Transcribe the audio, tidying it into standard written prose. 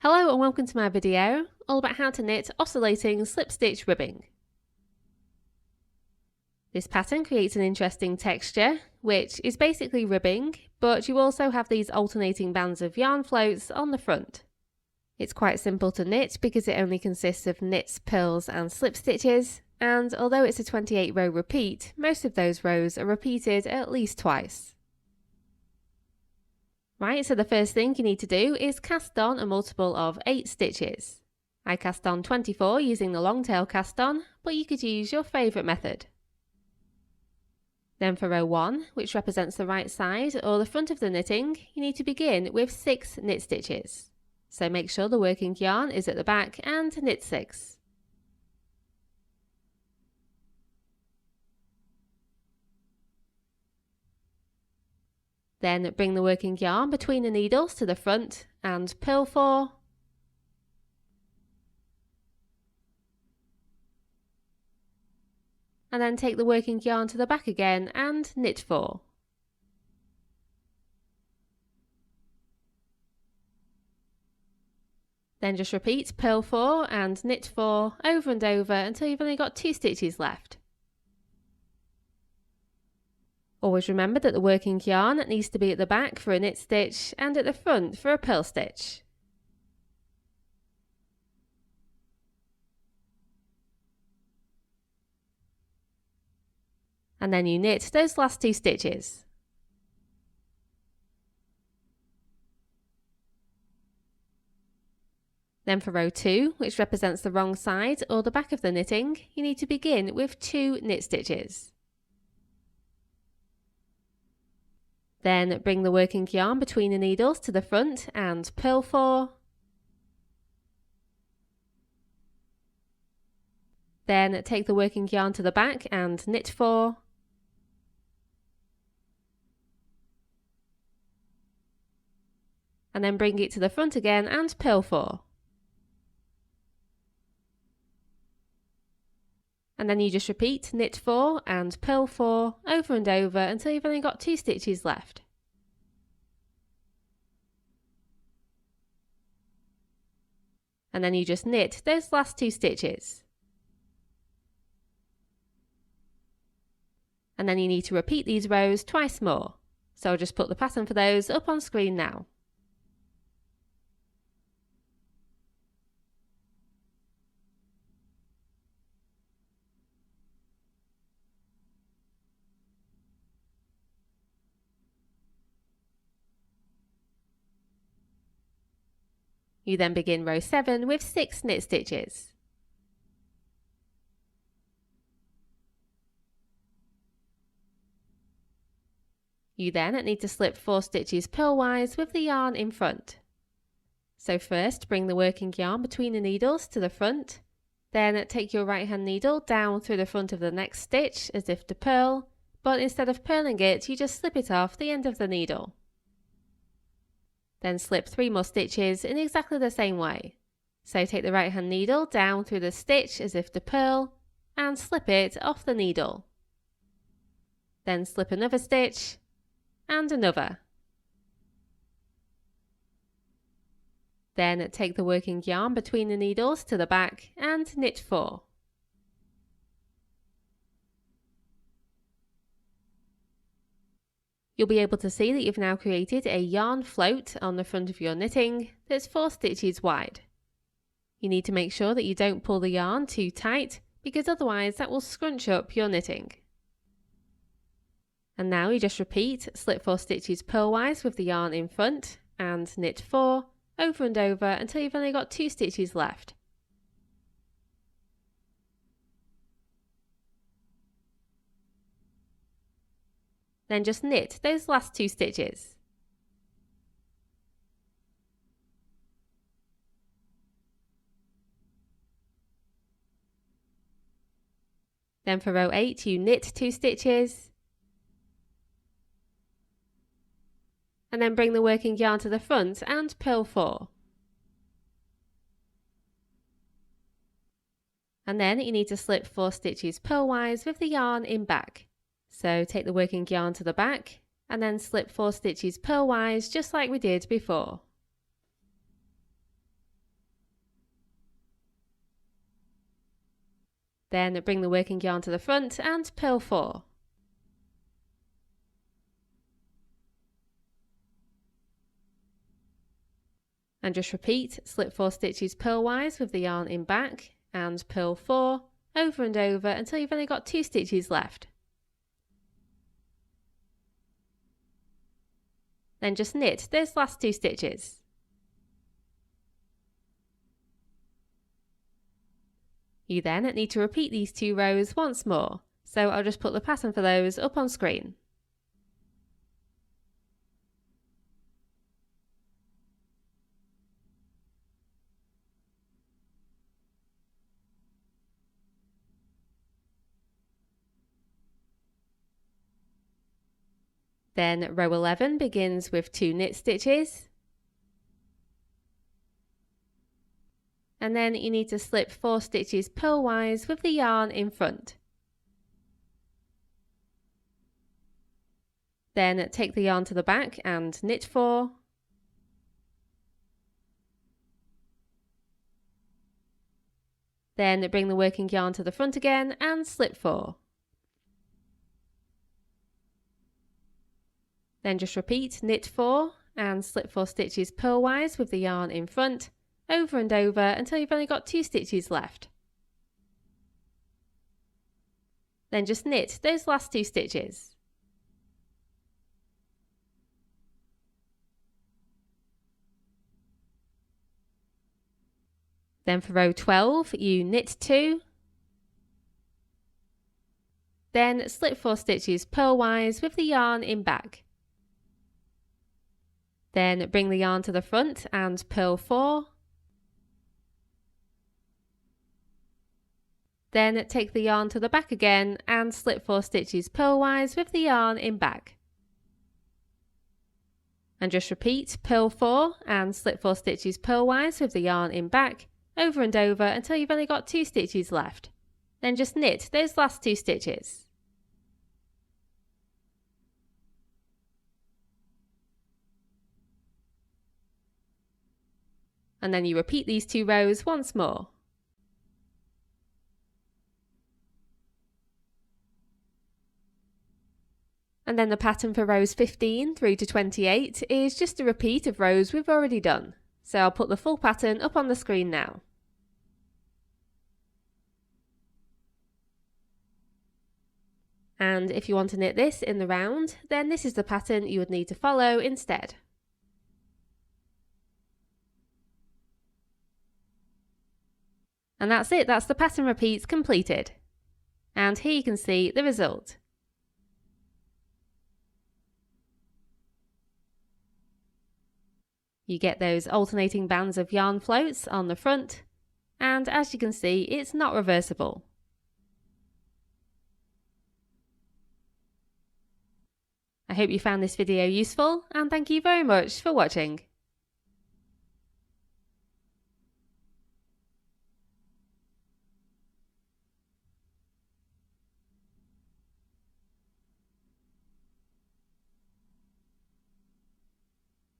Hello and welcome to my video, all about how to knit oscillating slip stitch ribbing. This pattern creates an interesting texture, which is basically ribbing, but you also have these alternating bands of yarn floats on the front. It's quite simple to knit because it only consists of knits, purls and slip stitches, and although it's a 28 row repeat, most of those rows are repeated at least twice. Right, so the first thing you need to do is cast on a multiple of 8 stitches. I cast on 24 using the long tail cast on, but you could use your favourite method. Then for row 1, which represents the right side or the front of the knitting, you need to begin with 6 knit stitches. So make sure the working yarn is at the back and knit 6. Then bring the working yarn between the needles to the front and purl 4. And then take the working yarn to the back again and knit 4. Then just repeat purl 4 and knit 4 over and over until you've only got 2 stitches left. Always remember that the working yarn needs to be at the back for a knit stitch and at the front for a purl stitch. And then you knit those last 2 stitches. Then for row 2, which represents the wrong side or the back of the knitting, you need to begin with 2 knit stitches. Then bring the working yarn between the needles to the front and purl 4. Then take the working yarn to the back and knit 4. And then bring it to the front again and purl 4. And then you just repeat knit 4 and purl 4 over and over until you've only got 2 stitches left. And then you just knit those last 2 stitches. And then you need to repeat these rows twice more. So I'll just put the pattern for those up on screen now. You then begin row 7 with 6 knit stitches. You then need to slip 4 stitches purlwise with the yarn in front. So first bring the working yarn between the needles to the front, then take your right hand needle down through the front of the next stitch as if to purl, but instead of purling it you just slip it off the end of the needle. Then slip 3 more stitches in exactly the same way. So take the right hand needle down through the stitch as if to purl and slip it off the needle. Then slip another stitch and another. Then take the working yarn between the needles to the back and knit 4. You'll be able to see that you've now created a yarn float on the front of your knitting that's 4 stitches wide. You need to make sure that you don't pull the yarn too tight because otherwise that will scrunch up your knitting. And now you just repeat slip 4 stitches purlwise with the yarn in front and knit 4 over and over until you've only got 2 stitches left. Then just knit those last 2 stitches. Then for row 8 you knit 2 stitches. And then bring the working yarn to the front and purl 4. And then you need to slip 4 stitches purlwise with the yarn in back. So take the working yarn to the back and then slip 4 stitches purlwise just like we did before. Then bring the working yarn to the front and purl 4. And just repeat, slip 4 stitches purlwise with the yarn in back and purl 4 over and over until you've only got 2 stitches left. Then just knit those last 2 stitches. You then need to repeat these 2 rows once more, so I'll just put the pattern for those up on screen. Then row 11 begins with 2 knit stitches, and then you need to slip 4 stitches purlwise with the yarn in front. Then take the yarn to the back and knit 4. Then bring the working yarn to the front again and slip 4. Then just repeat, knit 4 and slip 4 stitches purlwise with the yarn in front, over and over until you've only got 2 stitches left. Then just knit those last 2 stitches. Then for row 12, you knit 2, then slip 4 stitches purlwise with the yarn in back. Then bring the yarn to the front and purl 4. Then take the yarn to the back again and slip 4 stitches purlwise with the yarn in back. And just repeat, purl 4 and slip 4 stitches purlwise with the yarn in back, over and over until you've only got 2 stitches left. Then just knit those last 2 stitches. And then you repeat these 2 rows once more. And then the pattern for rows 15 through to 28 is just a repeat of rows we've already done. So I'll put the full pattern up on the screen now. And if you want to knit this in the round, then this is the pattern you would need to follow instead. And that's it, that's the pattern repeats completed. And here you can see the result. You get those alternating bands of yarn floats on the front, and as you can see, it's not reversible. I hope you found this video useful, and thank you very much for watching.